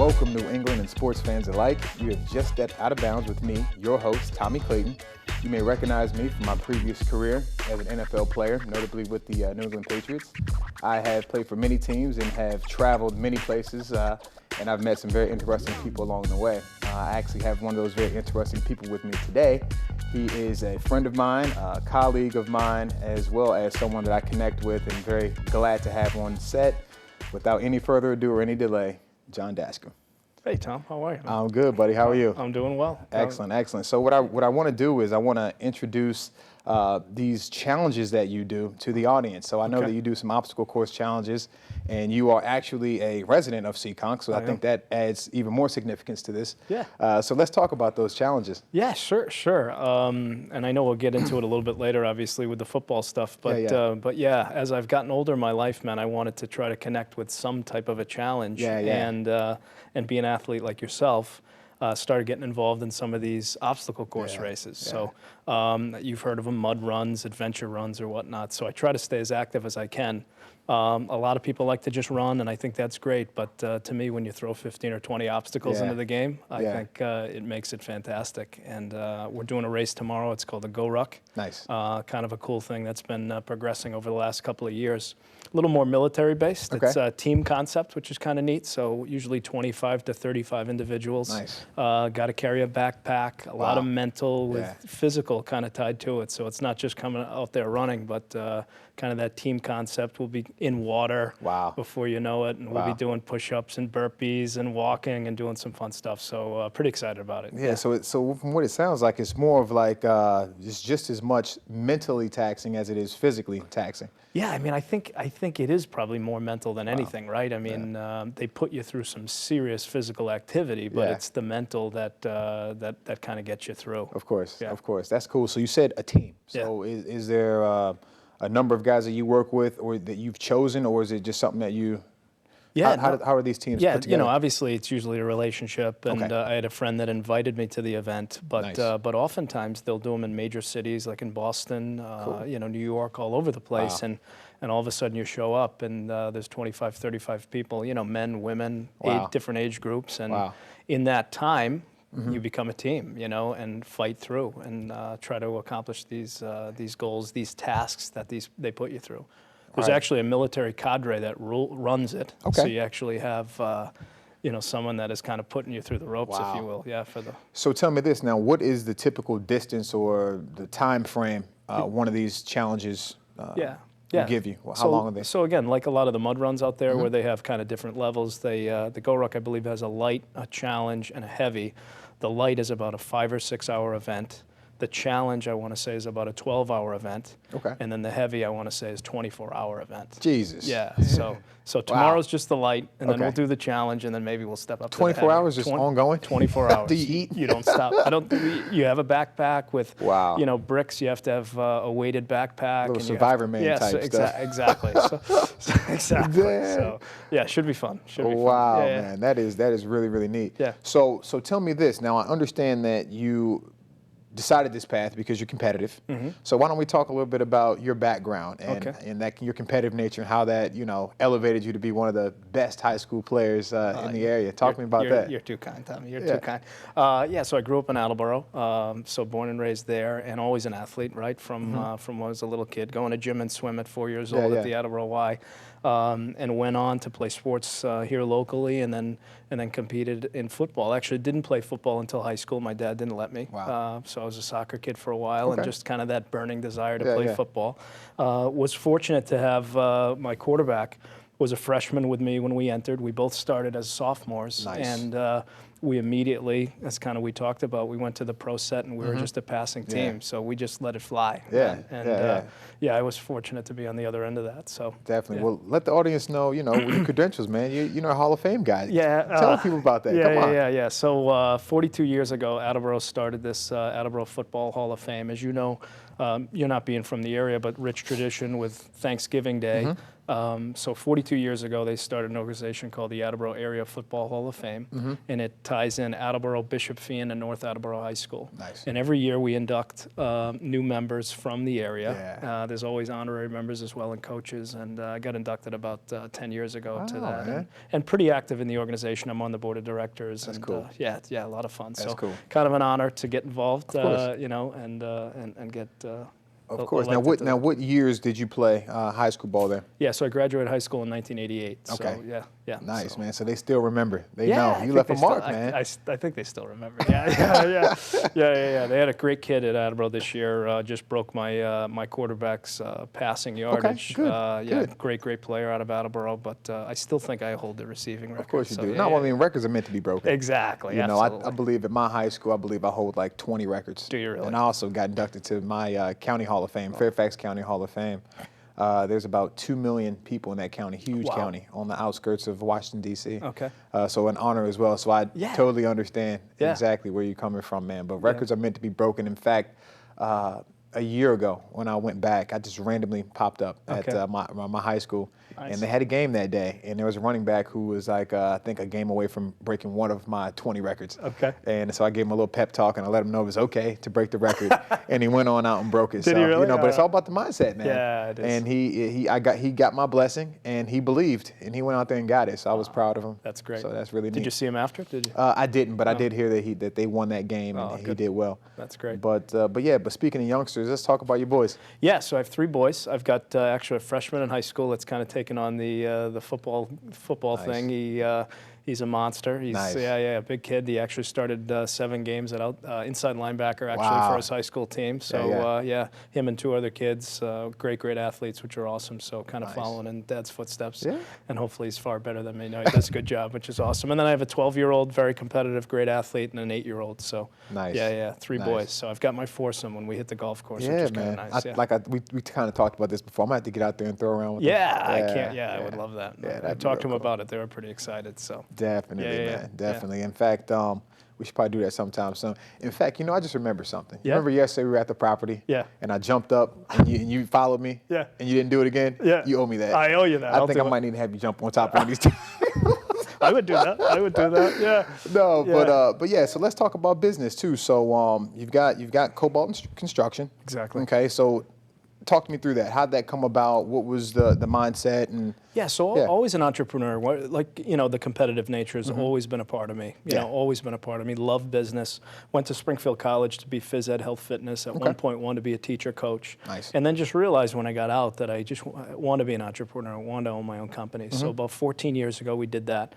welcome New England and sports fans alike. You have just stepped out of bounds with me, your host, Tommy Clayton. You may recognize me from my previous career as an NFL player, notably with the New England Patriots. I have played for many teams and have traveled many places, and I've met some very interesting people along the way. I actually have one of those very interesting people with me today. He is a friend of mine, a colleague of mine, as well as someone that I connect with and very glad to have on set. Without any further ado or any delay, Jon Daskam. Hey, Tom, how are you? I'm good, buddy. How are you? I'm doing well. Excellent, excellent. So what I want to do is I want to introduce these challenges that you do to the audience. So I know that you do some obstacle course challenges, and you are actually a resident of Seekonk, so I think that adds even more significance to this. Yeah. So let's talk about those challenges. Yeah, sure. And I know we'll get into it a little bit later, obviously, with the football stuff. But yeah, as I've gotten older in my life, man, I wanted to try to connect with some type of a challenge. And be an athlete like yourself. Started getting involved in some of these obstacle course races. So you've heard of them, mud runs, adventure runs, or whatnot. So I try to stay as active as I can. A lot of people like to just run, and I think that's great. But to me, when you throw 15 or 20 obstacles into the game, I think it makes it fantastic. And we're doing a race tomorrow. It's called the Go Ruck. Nice. Kind of a cool thing that's been progressing over the last couple of years. A little more military-based. It's a team concept, which is kind of neat. So usually 25 to 35 individuals. Nice. Got to carry a backpack, a lot of mental with physical kind of tied to it. So it's not just coming out there running, but kind of that team concept. We'll be in water before you know it, and we'll be doing push-ups and burpees and walking and doing some fun stuff. So pretty excited about it. Yeah. So from what it sounds like, it's more of like it's just as much mentally taxing as it is physically taxing. Yeah, I mean, I think it is probably more mental than anything, right? I mean, they put you through some serious physical activity, but it's the mental that kind of gets you through. Of course, of course. That's cool. So you said a team. So is there a number of guys that you work with, or that you've chosen, or is it just something that you? Yeah. How are these teams put together? You know, obviously it's usually a relationship, and I had a friend that invited me to the event, but oftentimes they'll do them in major cities like in Boston, you know, New York, all over the place, and all of a sudden you show up and there's 25, 35 people, you know, men, women, different age groups, and in that time you become a team, you know, and fight through and try to accomplish these goals, these tasks that they put you through. There's actually a military cadre that runs it. So you actually have, you know, someone that is kind of putting you through the ropes, if you will. Yeah. So tell me this now: what is the typical distance or the time frame one of these challenges will give you? How long are they? So again, like a lot of the mud runs out there, where they have kind of different levels. The Go Ruck, I believe, has a light, a challenge, and a heavy. The light is about a 5 or 6 hour event. The challenge, I want to say, is about a 12-hour event. And then the heavy, I want to say, is 24-hour event. Jesus. Yeah. So tomorrow's just the light, and then we'll do the challenge, and then maybe we'll step up. 24 hours just ongoing? 24 hours. Do you eat? You don't stop. You have a backpack with, you know, bricks. You have to have a weighted backpack. Little Survivor Man type stuff. Exactly. Exactly. So yeah, should be fun. Should be fun. Wow, man. That is really, really neat. Yeah. So tell me this. Now, I understand that you decided this path because you're competitive. So why don't we talk a little bit about your background and your competitive nature and how that, you know, elevated you to be one of the best high school players in the area. Talk to me about that. You're too kind, Tommy. You're too kind. So I grew up in Attleboro, so born and raised there, and always an athlete, right? From when I was a little kid, going to gym and swim at 4 years old at the Attleboro Y. And went on to play sports here locally, and then competed in football. Actually, didn't play football until high school. My dad didn't let me. So I was a soccer kid for a while, and just kind of that burning desire to play football. Was fortunate to have my quarterback was a freshman with me when we entered. We both started as sophomores, and we immediately, as kind of we talked about, we went to the pro set, and we were just a passing team, so we just let it fly. I was fortunate to be on the other end of that. So definitely. Well, let the audience know, you know, your credentials, man. You're a Hall of Fame guy. Tell people about that. Come on. Yeah. So 42 years ago, Attleboro started this Attleboro Football Hall of Fame. As you know, you're not being from the area, but rich tradition with Thanksgiving Day. So 42 years ago, they started an organization called the Attleboro Area Football Hall of Fame, and it ties in Attleboro, Bishop Fien, and North Attleboro High School. Nice. And every year we induct new members from the area. Yeah. There's always honorary members as well and coaches. And I got inducted about 10 years ago to that. And pretty active in the organization. I'm on the board of directors. That's and, cool. Yeah, a lot of fun. That's so cool. kind of an honor to get involved, Of you know, and get. Of course. Now, what years did you play high school ball there? Yeah, so I graduated high school in 1988. Okay. So, yeah. Nice, so. man. So they still remember. They Yeah, know. You left a mark, man. I think they still remember. Yeah. They had a great kid at Attleboro this year. Just broke my quarterback's passing yardage. Okay, good. Great player out of Attleboro. But I still think I hold the receiving record. Of course you do. Yeah, I mean, records are meant to be broken. Exactly. You know, I believe at my high school, I hold like 20 records. Do you really? And I also got inducted to my county Hall of Fame, Fairfax County Hall of Fame. There's about 2 million people in that county, huge county, on the outskirts of Washington, D.C. Okay. So an honor as well. So I totally understand exactly where you're coming from, man. But records are meant to be broken. In fact, a year ago when I went back, I just randomly popped up at my high school. Nice. And they had a game that day, and there was a running back who was like, I think a game away from breaking one of my 20 records. Okay. And so I gave him a little pep talk, and I let him know it was okay to break the record. And he went on out and broke it. Did he really? You know, but it's all about the mindset, man. Yeah, it is. And he got my blessing, and he believed, and he went out there and got it. So I was proud of him. That's great. So that's really neat. Did you see him after? Did you? I didn't, but I did hear that they won that game, and he did well. That's great. But speaking of youngsters, let's talk about your boys. Yeah, so I have 3 boys. I've got actually a freshman in high school that's kind of taken on the football nice. Thing. He's a monster. He's nice. a big kid. He actually started 7 games at inside linebacker actually for his high school team. So him and 2 other kids, great athletes, which are awesome. So kind of following in Dad's footsteps, and hopefully he's far better than me. No, he does a good job, which is awesome. And then I have a 12-year-old, very competitive, great athlete, and an 8-year-old. So nice. 3 boys. So I've got my foursome when we hit the golf course, which is kind of nice. We kind of talked about this before. I might have to get out there and throw around with them. I can't. I would love that. I talked to them about it. They were pretty excited. So. Definitely, man. Definitely. In fact, we should probably do that sometime soon. In fact, I just remember something. Remember yesterday we were at the property? Yeah. And I jumped up and you followed me? Yeah. And you didn't do it again? Yeah. You owe me that. I owe you that. I think I might need to have you jump on top of one of these tables. I would do that. Yeah. No, but yeah. So let's talk about business too. So you've got Cobalt Construction. Exactly. Okay. So talk to me through that. How'd that come about? What was the mindset and? Always an entrepreneur. Like, the competitive nature has always been a part of me. Always been a part of me. Love business. Went to Springfield College to be phys ed, health fitness. At one point, wanted to be a teacher coach. Nice. And then just realized when I got out that I just want to be an entrepreneur. I want to own my own company. So about 14 years ago, we did that.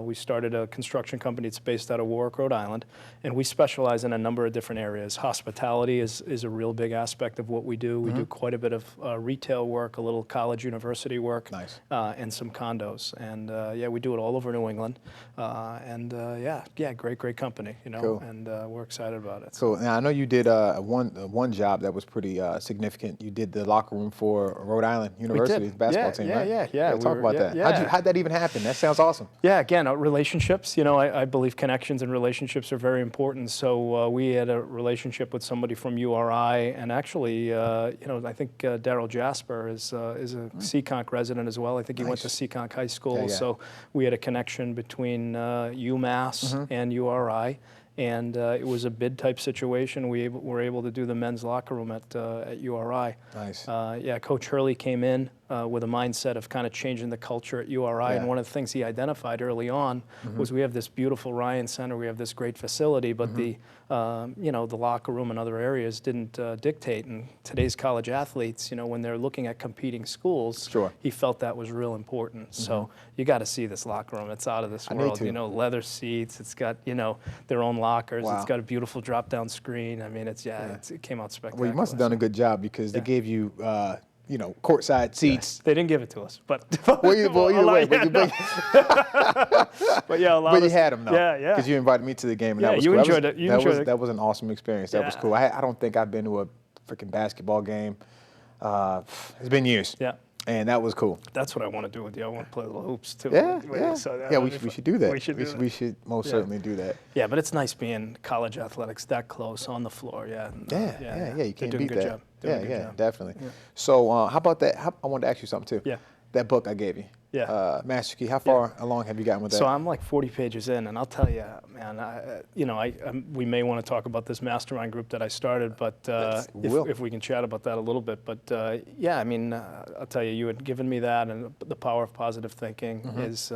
We started a construction company. It's based out of Warwick, Rhode Island, and we specialize in a number of different areas. Hospitality is a real big aspect of what we do. We do quite a bit of retail work, a little college, university work. Nice. And some condos, and we do it all over New England, great company, Cool. And we're excited about it. Cool. Now I know you did one job that was pretty significant. You did the locker room for Rhode Island University's basketball team, right? Yeah. Talk about that. How'd that even happen? That sounds awesome. Yeah, again, relationships. I believe connections and relationships are very important. So we had a relationship with somebody from URI, and actually, I think Daryl Jasper is a Seekonk resident as well. I think he went to Seekonk High School, so we had a connection between UMass and URI, and it was a bid type situation. We were able to do the men's locker room at URI. Nice. Coach Hurley came in with a mindset of kind of changing the culture at URI, and one of the things he identified early on was we have this beautiful Ryan Center, we have this great facility, but the locker room and other areas didn't dictate. And today's college athletes, when they're looking at competing schools, he felt that was real important. So you got to see this locker room. It's out of this world. Leather seats. It's got their own lockers. Wow. It's got a beautiful drop-down screen. I mean, it came out spectacular. Well, you must have done a good job because they gave you. Courtside seats. They didn't give it to us, but either way. But you had them though. Yeah. Because you invited me to the game, and that was cool. Enjoyed it. That was an awesome experience. That was cool. I don't think I've been to a freaking basketball game. It's been years. Yeah. And that was cool. That's what I want to do with you. I want to play a little hoops too. We should do that. We should most certainly do that. Yeah, but it's nice being college athletics that close on the floor. You can't beat that. Definitely. Yeah. So how about that? I wanted to ask you something too. Yeah. that book I gave you. Yeah. Master Key. How far along have you gotten with that? So I'm like 40 pages in, and I'll tell you, man, we may want to talk about this mastermind group that I started, but if we can chat about that a little bit. But yeah, I mean, I'll tell you, you had given me that, and the power of positive thinking is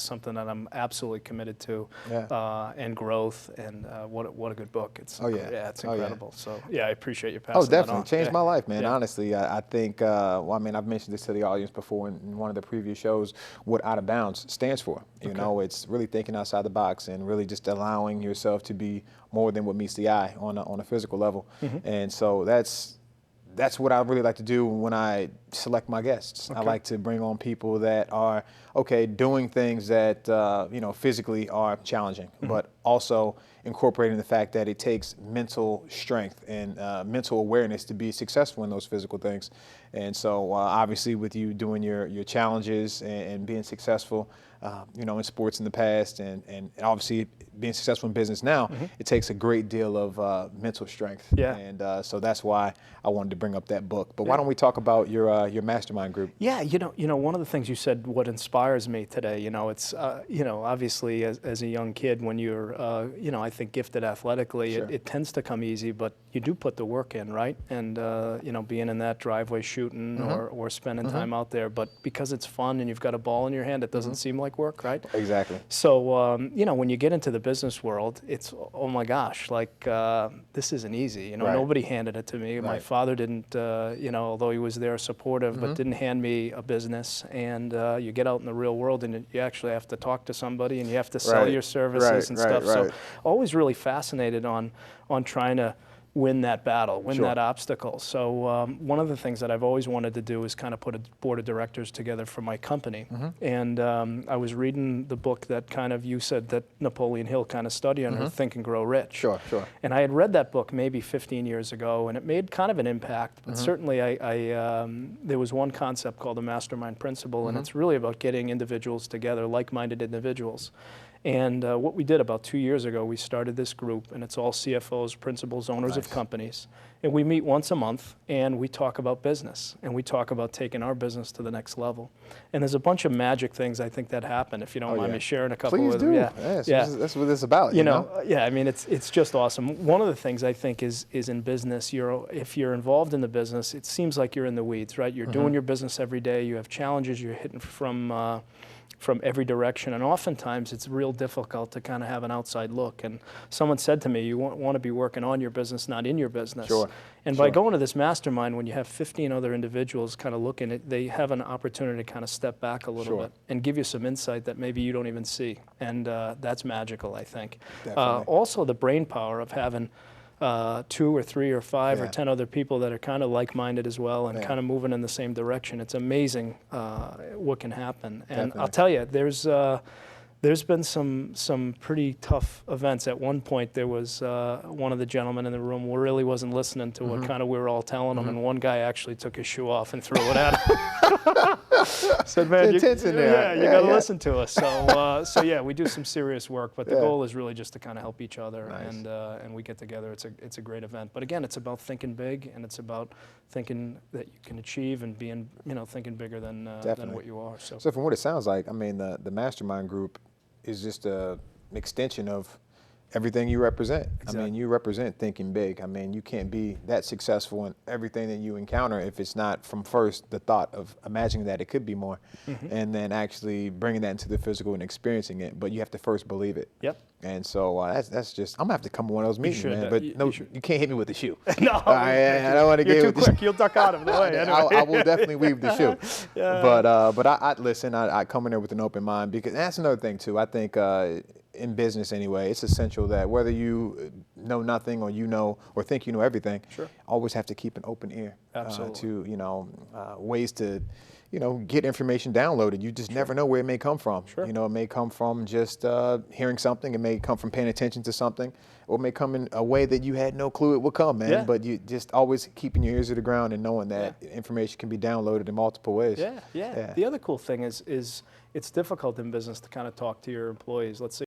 something that I'm absolutely committed to, and growth, and what a good book. It's it's incredible. So yeah, I appreciate you passing that on. Definitely changed my life, man. Honestly, I think well, I mean, I've mentioned this to the audience before in one of the previous shows, what Out of Bounds stands for. You know, it's really thinking outside the box and really just allowing yourself to be more than what meets the eye on a physical level. And so that's what I really like to do when I select my guests. I like to bring on people that are doing things that you know, physically are challenging, but also incorporating the fact that it takes mental strength and mental awareness to be successful in those physical things. And so obviously with you doing your challenges and being successful, you know, in sports in the past and obviously being successful in business now, it takes a great deal of mental strength. And so that's why I wanted to bring up that book. But why don't we talk about your mastermind group? Yeah, you know, one of the things you said, what inspires me today, you know, it's, you know, obviously as a young kid, when you're, you know, I think gifted athletically, it tends to come easy, but you do put the work in, right? And, you know, being in that driveway shooting or spending time out there, but because it's fun and you've got a ball in your hand, it doesn't seem like work, right? Exactly. So, you know, when you get into the business world, it's, oh my gosh, like, this isn't easy. You know, nobody handed it to me. My father didn't, you know, although he was there supportive, but didn't hand me a business. And you get out in the real world and you actually have to talk to somebody and you have to sell your services and stuff. So always really fascinated on trying to win that battle, win that obstacle. So one of the things that I've always wanted to do is kind of put a board of directors together for my company. And I was reading the book that kind of, you said that Napoleon Hill kind of studied under, Think and Grow Rich. And I had read that book maybe 15 years ago, and it made kind of an impact. But certainly there was one concept called the mastermind principle, and it's really about getting individuals together, like-minded individuals. And what we did about 2 years ago, we started this group, and it's all CFOs, principals, owners of companies. And we meet once a month, and we talk about business, and we talk about taking our business to the next level. And there's a bunch of magic things, I think, that happen, if you don't mind me sharing a couple with them. That's what it's about. You know? Yeah, I mean, it's just awesome. One of the things I think is in business, if you're involved in the business, it seems like you're in the weeds, right? You're doing your business every day. You have challenges you're hitting from every direction, and oftentimes it's real difficult to kind of have an outside look. And someone said to me, you want to be working on your business, not in your business. And by going to this mastermind, when you have 15 other individuals kind of looking at, they have an opportunity to kind of step back a little bit and give you some insight that maybe you don't even see. And that's magical, I think. Also the brain power of having 2 or 3 or 5 or 10 other people that are kind of like-minded as well and kind of moving in the same direction. It's amazing what can happen. And I'll tell you, there's been some pretty tough events. At one point, there was one of the gentlemen in the room who really wasn't listening to what kind of we were all telling him, and one guy actually took his shoe off and threw it at him. Said, man, you got to listen to us. So yeah, we do some serious work, but the goal is really just to kind of help each other, and we get together. It's a great event. But again, it's about thinking big, and it's about thinking that you can achieve and being, you know, thinking bigger than what you are. So from what it sounds like, I mean, the mastermind group is just an extension of everything you represent. I mean, you represent thinking big. I mean, you can't be that successful in everything that you encounter if it's not from first the thought of imagining that it could be more, and then actually bringing that into the physical and experiencing it. But you have to first believe it. And so that's just, I'm gonna have to come to one of those meetings, man. But you can't hit me with the shoe. No, I don't want to get too quick. You'll duck out of the way. Anyway. I will definitely weave the shoe. But I listen. I come in there with an open mind, because that's another thing too. I think in business anyway, it's essential that whether you know nothing or you know or think you know everything, always have to keep an open ear to ways to get information downloaded. You just never know where it may come from. You know, it may come from just hearing something. It may come from paying attention to something, or it may come in a way that you had no clue it would come, man. But you just always keeping your ears to the ground and knowing that information can be downloaded in multiple ways. The other cool thing is it's difficult in business to kind of talk to your employees. Let's say